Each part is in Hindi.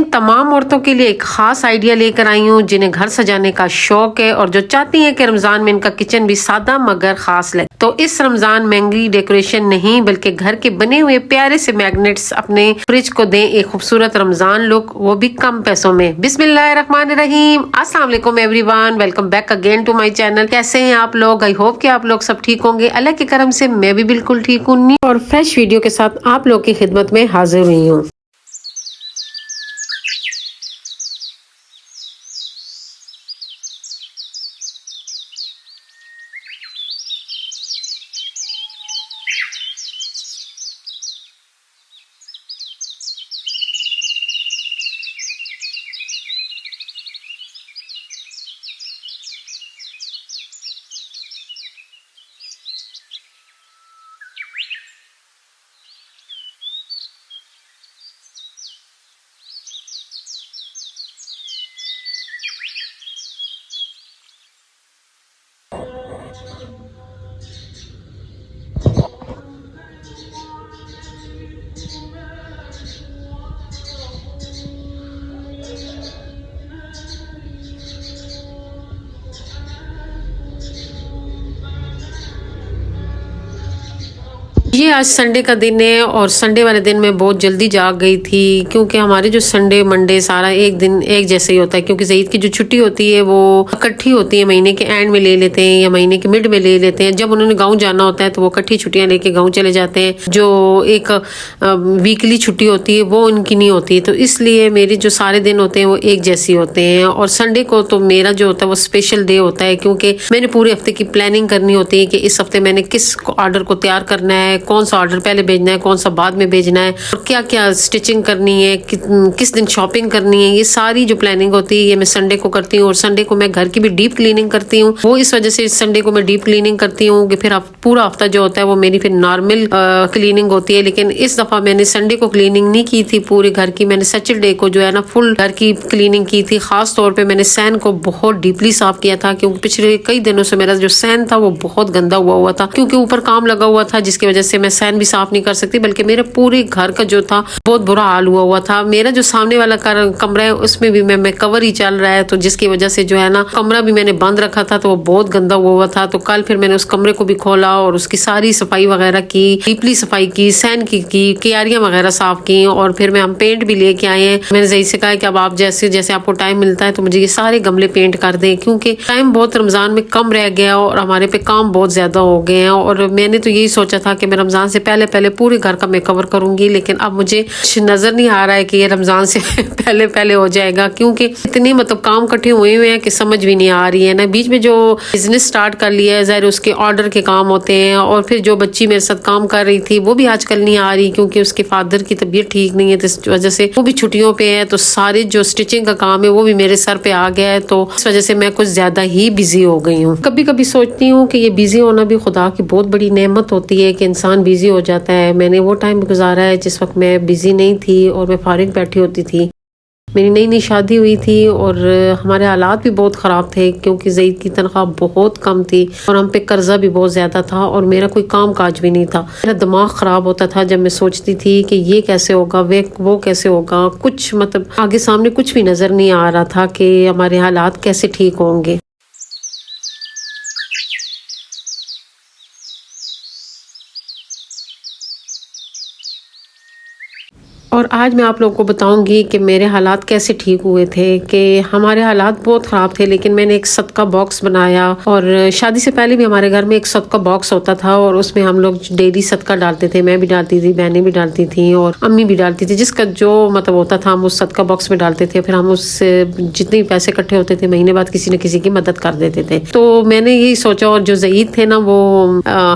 इन तमाम औरतों के लिए एक खास आइडिया लेकर आई हूँ जिन्हें घर सजाने का शौक है और जो चाहती हैं कि रमजान में इनका किचन भी सादा मगर खास लगे। तो इस रमजान महंगी डेकोरेशन नहीं बल्कि घर के बने हुए प्यारे से मैग्नेट्स अपने फ्रिज को दें एक खूबसूरत रमजान लुक, वो भी कम पैसों में। बिस्मिल्लाहिर्रहमानिर्रहीम। अस्सलाम वालेकुम everyone, welcome back again to my channel. कैसे हैं आप लोग? आई होप कि आप लोग सब ठीक होंगे। अल्लाह के करम से मैं भी बिल्कुल ठीक हूँ और फ्रेश वीडियो के साथ आप लोग की खिदमत में हाजिर हुई हूँ। ये आज संडे का दिन है और संडे वाले दिन मैं बहुत जल्दी जाग गई थी क्योंकि हमारे जो संडे मंडे सारा एक दिन एक जैसे ही होता है, क्योंकि ईद की जो छुट्टी होती है वो इकट्ठी होती है, महीने के एंड में ले लेते हैं या महीने के मिड में ले लेते हैं। जब उन्होंने गांव जाना होता है तो वो इकट्ठी छुट्टियां लेके गांव चले जाते हैं। जो एक वीकली छुट्टी होती है वो उनकी नहीं होती, तो इसलिए मेरे जो सारे दिन होते हैं वो एक जैसे होते हैं। और संडे को तो मेरा जो होता है वो स्पेशल डे होता है क्योंकि मैंने पूरे हफ्ते की प्लानिंग करनी होती है कि इस हफ्ते मैंने किस ऑर्डर को तैयार करना है, कौन सा ऑर्डर पहले भेजना है, कौन सा बाद में भेजना है, और क्या क्या स्टिचिंग करनी है, किस दिन शॉपिंग करनी है। ये सारी जो प्लानिंग होती है ये मैं संडे को करती हूँ। और संडे को मैं घर की भी डीप क्लीनिंग करती हूँ। वो इस वजह से संडे को मैं डीप क्लीनिंग करती हूँ कि फिर पूरा हफ्ता जो होता है वो मेरी फिर नॉर्मल क्लीनिंग होती है। लेकिन इस दफा मैंने संडे को क्लीनिंग नहीं की थी पूरे घर की, मैंने सैटरडे को जो है ना फुल घर की क्लीनिंग की थी। खास तौर पर मैंने सैन को बहुत डीपली साफ किया था क्योंकि पिछले कई दिनों से मेरा जो सैन था वो बहुत गंदा हुआ था, क्योंकि ऊपर काम लगा हुआ था जिसकी वजह से मैं सैन भी साफ नहीं कर सकती, बल्कि मेरे पूरे घर का जो था बहुत बुरा हाल हुआ था। मेरा जो सामने वाला कमरा है उसमें भी मैं कवर ही चल रहा है, तो जिसकी वजह से जो है ना कमरा भी मैंने बंद रखा था तो वो बहुत गंदा हुआ था। तो कल फिर मैंने उस कमरे को भी खोला और उसकी सारी सफाई वगैरह की, डीपली सफाई की, सैन की क्यारियां वगैरह साफ की और फिर हम पेंट भी लेके आए हैं। मैंने जही से कहा कि अब आप जैसे जैसे आपको टाइम मिलता है तो मुझे ये सारे गमले पेंट कर दें, क्योंकि टाइम बहुत रमजान में कम रह गया और हमारे पे काम बहुत ज्यादा हो गए हैं। और मैंने तो यही सोचा था कि मैं रमजान से पहले पूरे घर का मैं कवर करूंगी, लेकिन अब मुझे नजर नहीं आ रहा है कि ये रमजान से पहले हो जाएगा, क्योंकि इतने मतलब काम इकट्ठे हुए हैं कि समझ भी नहीं आ रही है ना। बीच में जो बिजनेस स्टार्ट कर लिया है ज़ाहिर उसके ऑर्डर के काम होते हैं, और फिर जो बच्ची मेरे साथ काम कर रही थी वो भी आजकल नहीं आ रही क्योंकि उसके फादर की तबीयत ठीक नहीं है, तो इस वजह से वो भी छुट्टियों पे है। तो सारे जो स्टिचिंग का काम है वो भी मेरे सर पे आ गया है, तो इस वजह से मैं कुछ ज्यादा ही बिजी हो गई हूँ। कभी कभी सोचती हूँ कि ये बिजी होना भी खुदा की बहुत बड़ी नेमत होती है कि इंसान बिजी हो जाता है। मैंने वो टाइम गुजारा है जिस वक्त मैं बिजी नहीं थी और मैं फारिग बैठी होती थी। मेरी नई नई शादी हुई थी और हमारे हालात भी बहुत ख़राब थे क्योंकि ज़ईद की तनख्वाह बहुत कम थी और हम पे कर्जा भी बहुत ज़्यादा था और मेरा कोई काम काज भी नहीं था। मेरा दिमाग ख़राब होता था जब मैं सोचती थी कि ये कैसे होगा, वो कैसे होगा। कुछ मतलब आगे सामने कुछ भी नज़र नहीं आ रहा था कि हमारे हालात कैसे ठीक होंगे। और आज मैं आप लोगों को बताऊंगी कि मेरे हालात कैसे ठीक हुए थे। कि हमारे हालात बहुत ख़राब थे, लेकिन मैंने एक सदका बॉक्स बनाया और शादी से पहले भी हमारे घर में एक सदका बॉक्स होता था और उसमें हम लोग डेली सदका डालते थे। मैं भी डालती थी, बहनें भी डालती थी और अम्मी भी डालती थी। जिसका जो मतलब होता था हम उस सदका बॉक्स में डालते थे। फिर हम उससे जितने पैसे इकट्ठे होते थे महीने बाद किसी न किसी की मदद कर देते थे। तो मैंने यही सोचा और जो ज़ईद थे ना वो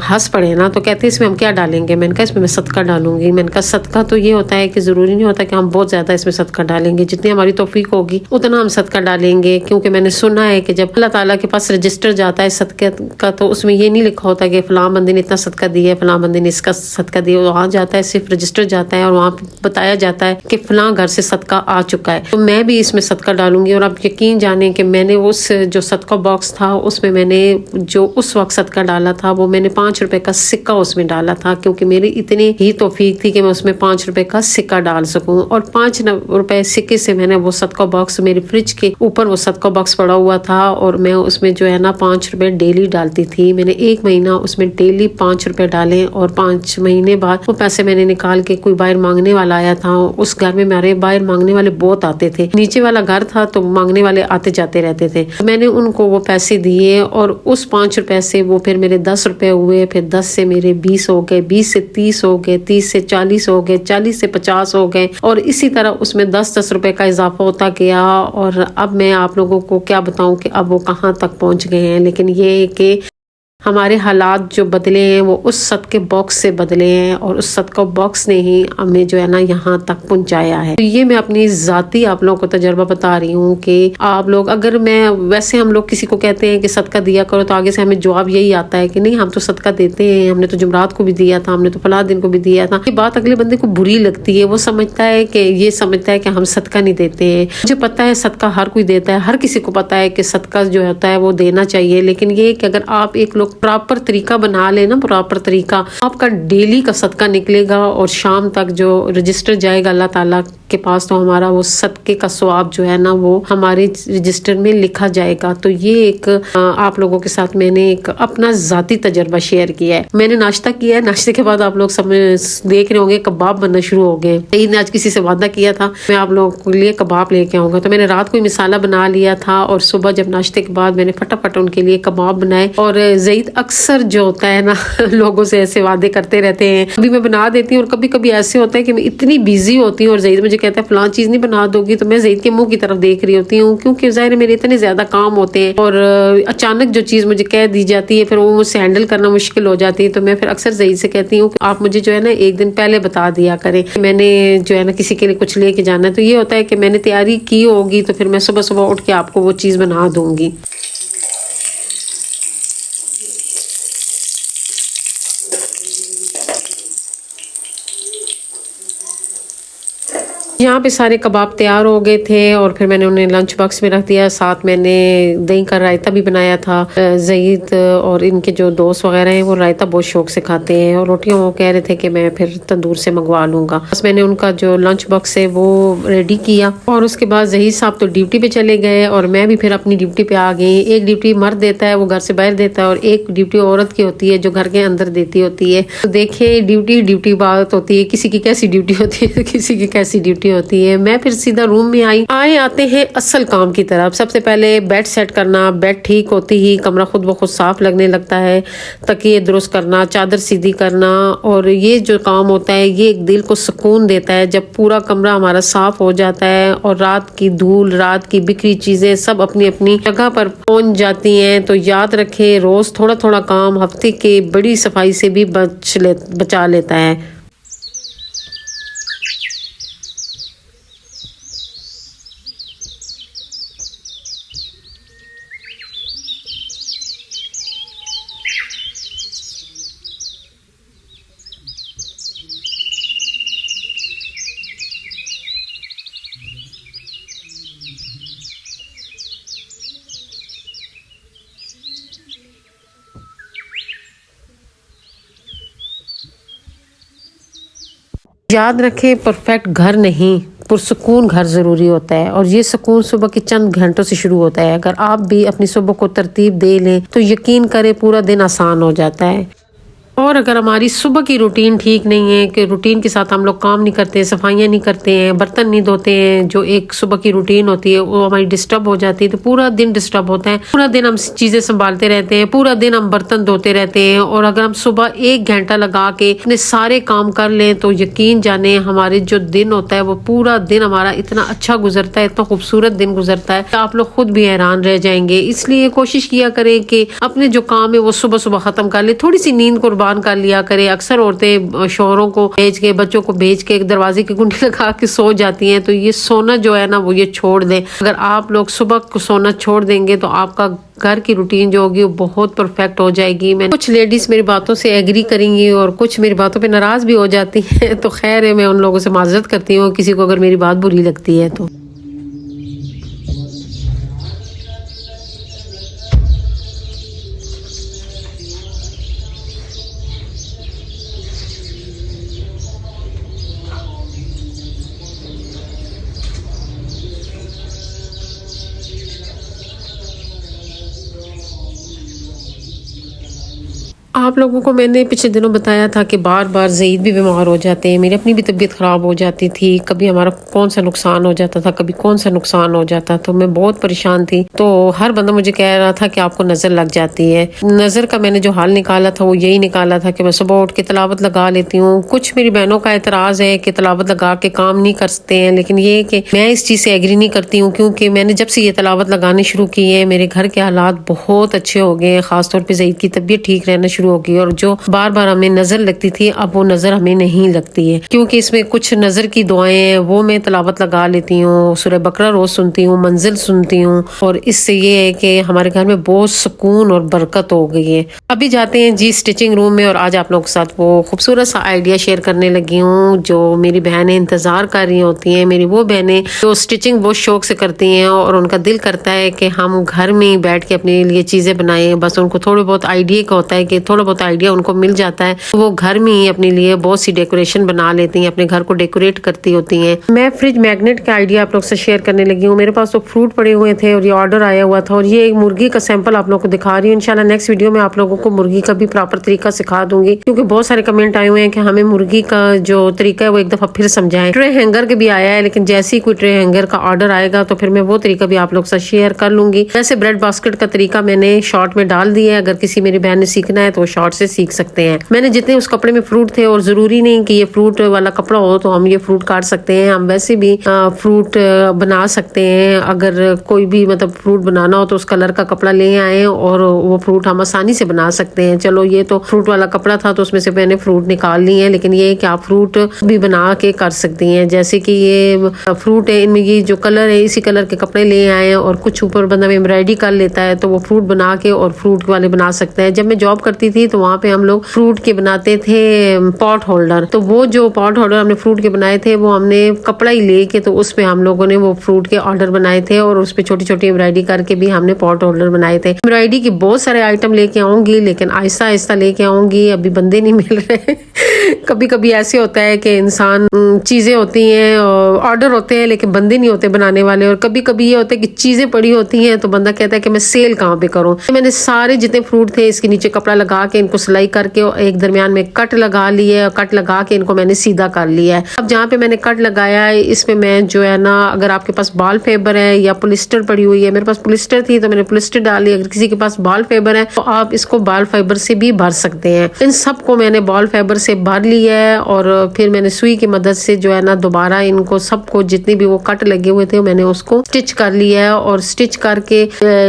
हंस पड़े ना, तो कहते इसमें हम क्या डालेंगे। मैंने कहा इसमें मैं सदका डालूंगी। मैंने कहा सदका तो ये होता है कि ज़रूरी नहीं होता कि हम बहुत ज़्यादा इसमें सदका डालेंगे, जितनी हमारी तौफीक होगी उतना हम सदका डालेंगे। क्योंकि मैंने सुना है कि जब अल्लाह ताला के पास रजिस्टर जाता है सदके का तो उसमें ये नहीं लिखा होता कि फ़लाँ बंदे ने इतना सदका दिया है, फ़लाँ बंदे ने इसका सदका दिया। वहाँ जाता है सिर्फ रजिस्टर जाता है और वहाँ बताया जाता है कि फ़लाँ घर से सदका आ चुका है। तो मैं भी इसमें सदका डालूंगी। और आप यकीन जाने कि मैंने उस जो सदका बॉक्स था उसमें मैंने जो उस वक्त सदका डाला था वो मैंने 5 रुपए का सिक्का उसमें डाला था, क्योंकि मेरी इतनी ही तौफीक थी कि मैं उसमें 5 रुपए का सिक्का सदका डाल सकूं। और 5 रुपए सिक्के से मैंने वो सदका बॉक्स, मेरे फ्रिज के ऊपर वो सदका बॉक्स पड़ा हुआ था और मैं उसमें जो है ना 5 रुपए डेली डालती थी। मैंने 1 महीना उसमें डेली 5 रुपए डाले और 5 महीने बाद वो पैसे मैंने निकाल के, कोई बाहर मांगने वाला आया था, उस घर में मेरे बाहर मांगने वाले बहुत आते थे, नीचे वाला घर था तो मांगने वाले आते जाते रहते थे। मैंने उनको वो पैसे दिए और उस 5 रुपए से वो फिर मेरे 10 रुपए हुए, फिर 10 से मेरे 20 हो गए, 20 से 30 हो गए, 30 से 40 हो गए, 40 से 50 हो गए और इसी तरह उसमें 10-10 रुपए का इजाफा होता गया। और अब मैं आप लोगों को क्या बताऊं कि अब वो कहाँ तक पहुंच गए हैं। लेकिन ये कि हमारे हालात जो बदले हैं वो उस सदके बॉक्स से बदले हैं और उस सदका बॉक्स ने ही हमें जो है ना यहाँ तक पहुँचाया है। तो ये मैं अपनी जाती आप लोगों को तजर्बा बता रही हूँ कि आप लोग, अगर मैं वैसे हम लोग किसी को कहते हैं कि सदका दिया करो तो आगे से हमें जवाब यही आता है कि नहीं हम तो सदका देते हैं, हमने तो जुमरात को भी दिया था, हमने तो फलां दिन को भी दिया था। ये बात अगले बंदे को बुरी लगती है, वो समझता है कि ये समझता है कि हम सदका नहीं देते हैं। मुझे पता है सदका हर कोई देता है, हर किसी को पता है कि सदका जो होता है वो देना चाहिए। लेकिन ये कि अगर आप एक लोग प्रॉपर तरीका बना लेना, प्रॉपर तरीका, आपका डेली का सदका निकलेगा और शाम तक जो रजिस्टर जाएगा अल्लाह ताला के पास, तो हमारा वो सदके का सवाब जो है ना वो हमारे रजिस्टर में लिखा जाएगा। तो ये एक आप लोगों के साथ मैंने एक अपना जाती तजर्बा शेयर किया है। मैंने नाश्ता किया है, नाश्ते के बाद आप लोग समझ देख रहे होंगे कबाब बनना शुरू हो गए। ईद ने आज किसी से वादा किया था मैं आप लोगों के लिए कबाब लेके आऊंगा, तो मैंने रात को ही मिसाला बना लिया था और सुबह जब नाश्ते के बाद मैंने फटाफट उनके लिए कबाब बनाए। और ज़ईद अक्सर जो होता है ना लोगों से ऐसे वादे करते रहते हैं, कभी मैं बना देती हूँ और कभी कभी ऐसे होता है कि मैं इतनी बिजी होती हूँ और ज़ईद मुझे कहता है फलां चीज नहीं बना दोगी, तो मैं ज़ईद के मुंह की तरफ देख रही होती हूँ क्योंकि ज़ाहिर मेरे इतने ज्यादा काम होते हैं और अचानक जो चीज मुझे कह दी जाती है फिर वो मुझसे हैंडल करना मुश्किल हो जाती है। तो मैं फिर अक्सर ज़ईद से कहती हूँ आप मुझे जो है ना एक दिन पहले बता दिया करें, मैंने जो है ना किसी के लिए कुछ लेके जाना है। तो ये होता है कि मैंने तैयारी की होगी तो फिर मैं सुबह सुबह उठ के आपको वो चीज बना दूंगी। यहाँ पे सारे कबाब तैयार हो गए थे और फिर मैंने उन्हें लंच बॉक्स में रख दिया। साथ मैंने दही का रायता भी बनाया था। ज़ईद और इनके जो दोस्त वगैरह हैं वो रायता बहुत शौक से खाते हैं और रोटियां वो कह रहे थे कि मैं फिर तंदूर से मंगवा लूँगा। बस मैंने उनका जो लंच बॉक्स है वो रेडी किया और उसके बाद ज़हीद साहब तो ड्यूटी पे चले गए और मैं भी फिर अपनी ड्यूटी पे आ गई। एक ड्यूटी मर्द देता है, वो घर से बाहर देता है, और एक ड्यूटी औरत की होती है जो घर के अंदर देती होती है। तो देखिए ड्यूटी बात होती है, किसी की कैसी ड्यूटी होती है, किसी की कैसी ड्यूटी होती है। मैं फिर सीधा रूम में आते हैं असल काम की तरफ। सबसे पहले बेड सेट करना, बेड ठीक होती ही कमरा खुद ब खुद साफ लगने लगता है, तकिए दुरुस्त करना, चादर सीधी करना, और ये जो काम होता है ये एक दिल को सुकून देता है जब पूरा कमरा हमारा साफ हो जाता है और रात की धूल, रात की बिखरी चीजें सब अपनी अपनी जगह पर पहुंच जाती हैं। तो याद रखें रोज थोड़ा थोड़ा काम हफ्ते के बड़ी सफाई से भी बचा लेता है। याद रखें परफेक्ट घर नहीं, पुरसुकून घर ज़रूरी होता है और ये सुकून सुबह के चंद घंटों से शुरू होता है। अगर आप भी अपनी सुबह को तरतीब दे लें तो यकीन करें पूरा दिन आसान हो जाता है। और अगर हमारी सुबह की रूटीन ठीक नहीं है कि रूटीन के साथ हम लोग काम नहीं करते, सफाइयाँ नहीं करते हैं, बर्तन नहीं धोते हैं, जो एक सुबह की रूटीन होती है वो हमारी डिस्टर्ब हो जाती है, तो पूरा दिन डिस्टर्ब होता है। पूरा दिन हम चीज़ें संभालते रहते हैं, पूरा दिन हम बर्तन धोते रहते हैं। और अगर हम सुबह 1 घंटा लगा के अपने सारे काम कर लें तो यकीन जाने हमारे जो दिन होता है वो पूरा दिन हमारा इतना अच्छा गुजरता है, इतना खूबसूरत दिन गुजरता है, आप लोग खुद भी हैरान रह जाएंगे। इसलिए कोशिश किया करें कि अपने जो काम है वो सुबह सुबह खत्म कर ले, थोड़ी सी नींद कुर्बान कर लिया करे। अक्सर औरतें शौहरों को भेज के, बच्चों को भेज के दरवाजे की कुंडी लगा के सो जाती हैं, तो ये सोना जो है ना वो ये छोड़ दें। अगर आप लोग सुबह को सोना छोड़ देंगे तो आपका घर की रूटीन जो होगी वो बहुत परफेक्ट हो जाएगी। मैं कुछ लेडीज मेरी बातों से एग्री करेंगी और कुछ मेरी बातों पे नाराज भी हो जाती हैं, तो खैर है, मैं उन लोगों से माजरत करती हूँ किसी को अगर मेरी बात बुरी लगती है तो। आप लोगों को मैंने पिछले दिनों बताया था कि बार बार ज़ईद भी बीमार हो जाते हैं, मेरी अपनी भी तबीयत ख़राब हो जाती थी, कभी हमारा कौन सा नुकसान हो जाता था, कभी कौन सा नुकसान हो जाता, तो मैं बहुत परेशान थी। तो हर बंदा मुझे कह रहा था कि आपको नज़र लग जाती है। नज़र का मैंने जो हाल निकाला था वो यही निकाला था कि मैं सुबह उठ के तिलावत लगा लेती हूँ। कुछ मेरी बहनों का एतराज़ है कि तिलावत लगा के काम नहीं कर सकते हैं, लेकिन ये कि मैं इस चीज़ से एग्री नहीं करती हूँ, क्योंकि मैंने जब से ये तिलावत लगानी शुरू की है मेरे घर के हालात बहुत अच्छे हो गए हैं। ख़ासतौर पर ज़ईद की तबीयत ठीक रहना शुरू हो गई, और जो बार बार हमें नजर लगती थी अब वो नजर हमें नहीं लगती है, क्योंकि इसमें कुछ नजर की दुआएं हैं वो मैं तिलावत लगा लेती हूँ। सूरह बकरा रोज सुनती हूँ, मंजिल सुनती हूँ, और इससे ये है कि हमारे घर में बहुत सुकून और बरकत हो गई है। अभी जाते हैं जी स्टिचिंग रूम में, और आज आप लोगों के साथ वो खूबसूरत सा आइडिया शेयर करने लगी हूँ जो मेरी बहनें इंतजार कर रही होती हैं। मेरी वो बहनें जो स्टिचिंग बहुत शौक से करती हैं और उनका दिल करता है कि हम घर में ही बैठ के अपने लिए चीजें बनाएं, बस उनको थोड़ा बहुत आइडिया का होता है कि थोड़ा बहुत आइडिया उनको मिल जाता है, वो घर में ही अपने लिए बहुत सी डेकोरेशन बना लेती हैं, अपने घर को डेकोरेट करती होती हैं। मैं फ्रिज मैग्नेट का आइडिया आप लोग से शेयर करने लगी हूँ। मेरे पास तो फ्रूट पड़े हुए थे और ये ऑर्डर आया हुआ था, और ये एक मुर्गी का सैंपल आप लोग को दिखा रही हूँ। इंशाल्लाह नेक्स्ट वीडियो में आप लोगों को मुर्गी का भी प्रॉपर तरीका सिखा दूंगी, क्योंकि बहुत सारे कमेंट आए हुए हैं कि हमें मुर्गी का जो तरीका है वो एक दफा फिर समझाएं। ट्रे हैंगर के भी आया है, लेकिन जैसे ही कोई ट्रे हैंगर का ऑर्डर आएगा तो फिर मैं वो तरीका भी आप लोग से शेयर कर लूंगी। वैसे ब्रेड बास्केट का तरीका मैंने शॉर्ट में डाल दिया है, अगर किसी मेरी बहन ने सीखना है तो वो शॉर्ट से सीख सकते हैं। मैंने जितने उस कपड़े में फ्रूट थे, और जरूरी नहीं कि ये फ्रूट वाला कपड़ा हो तो हम ये फ्रूट काट सकते हैं, हम वैसे भी फ्रूट बना सकते हैं। अगर कोई भी मतलब फ्रूट बनाना हो तो उस कलर का कपड़ा ले आए और वो फ्रूट हम आसानी से बना सकते हैं। चलो ये तो फ्रूट वाला कपड़ा था तो उसमें से मैंने फ्रूट निकाल ली है, लेकिन ये कि आप फ्रूट भी बना के कर सकती हैं। जैसे कि ये फ्रूट है, इनमें ये जो कलर है इसी कलर के कपड़े ले आए और कुछ ऊपर बंदा एम्ब्रॉयडरी कर लेता है तो वो फ्रूट बना के और फ्रूट वाले बना सकते हैं। जब मैं जॉब करती थी तो वहाँ पे हम लोग फ्रूट के बनाते थे पॉट होल्डर, तो वो जो पॉट होल्डर हमने फ्रूट के बनाए थे वो हमने कपड़ा ही लेके तो उसमें हम लोगों ने वो फ्रूट के ऑर्डर बनाए थे, और उस पे छोटी छोटी एम्ब्रॉयडरी करके भी हमने पॉट होल्डर बनाए थे। एम्ब्रॉयडरी की बहुत सारे आइटम लेके आऊंगी, लेकिन आहिस्ता आहिस्ता लेके आऊंगी, अभी बंदे नहीं मिल रहे। कभी कभी ऐसे होता है कि इंसान चीजें होती हैं ऑर्डर होते हैं लेकिन बंदे नहीं होते बनाने वाले, और कभी कभी ये होता है कि चीजें पड़ी होती हैं तो बंदा कहता है कि मैं सेल कहाँ पे करूँ। मैंने सारे जितने फ्रूट थे इसके नीचे कपड़ा लगा के इनको सिलाई करके एक दरमियान में कट लगा लिए, और कट लगा के इनको मैंने सीधा कर लिया है। अब जहाँ पे मैंने कट लगाया है इसमें मैं जो है ना, अगर आपके पास बॉल फाइबर है या पॉलिस्टर पड़ी हुई है, मेरे पास पॉलिस्टर थी तो मैंने पॉलिस्टर डाली, अगर किसी के पास बॉल फाइबर है तो आप इसको बॉल फाइबर से भी भर सकते हैं। इन सबको मैंने बॉल फाइबर से भर लिया है, और फिर मैंने सुई की मदद से जो है ना दोबारा इनको सबको जितने भी वो कट लगे हुए थे मैंने उसको स्टिच कर लिया है, और स्टिच करके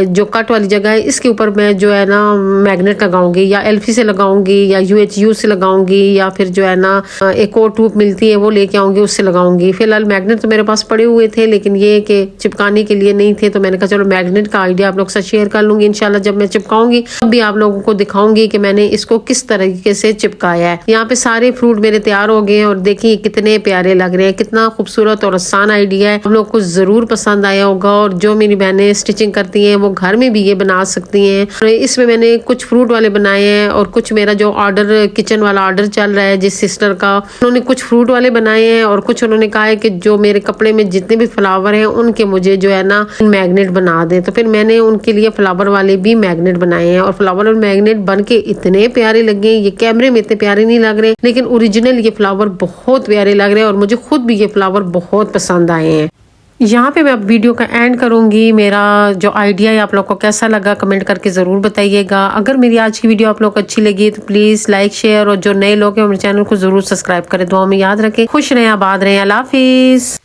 जो कट वाली जगह है इसके ऊपर मैं जो है ना मैग्नेट लगाऊंगी, या एल्फी से लगाऊंगी या UHU से लगाऊंगी, या फिर जो है ना एक और ट्यूब मिलती है वो लेके आऊंगी उससे लगाऊंगी। फिलहाल मैग्नेट तो मेरे पास पड़े हुए थे, लेकिन ये कि चिपकाने के लिए नहीं थे तो मैंने कहा चलो मैग्नेट का आइडिया आप लोग से शेयर कर लूंगी। इंशाल्लाह जब मैं चिपकाऊंगी तब भी आप लोगों को दिखाऊंगी कि मैंने इसको किस तरीके से चिपकाया है। यहाँ पे सारे फ्रूट मेरे तैयार हो गए हैं, और देखिए कितने प्यारे लग रहे हैं, कितना खूबसूरत और आसान आइडिया है। हम लोग को जरूर पसंद आया होगा, और जो मेरी बहनें स्टिचिंग करती हैं वो घर में भी ये बना सकती हैं। इसमें मैंने कुछ फ्रूट वाले बनाए हैं, और कुछ मेरा जो ऑर्डर किचन वाला ऑर्डर चल रहा है जिस सिस्टर का, उन्होंने कुछ फ्रूट वाले बनाए हैं, और कुछ उन्होंने कहा है कि जो मेरे कपड़े में जितने भी फ्लावर हैं उनके मुझे जो है ना मैग्नेट बना दे, तो फिर मैंने उनके लिए फ्लावर वाले भी मैग्नेट बनाए हैं। और फ्लावर और मैग्नेट बन के इतने प्यारे लगे, ये कैमरे में इतने प्यारे नहीं लग रहे लेकिन ओरिजिनल ये फ्लावर बहुत प्यारे लग रहे हैं, और मुझे खुद भी ये फ्लावर बहुत पसंद आए हैं। यहाँ पे मैं अब वीडियो का एंड करूंगी। मेरा जो आइडिया है आप लोग को कैसा लगा कमेंट करके ज़रूर बताइएगा। अगर मेरी आज की वीडियो आप लोग को अच्छी लगी तो प्लीज़ लाइक शेयर, और जो नए लोग हैं मेरे चैनल को ज़रूर सब्सक्राइब करें। दुआ में याद रखें, खुश रहें, आबाद रहें, अल्लाह हाफिज़।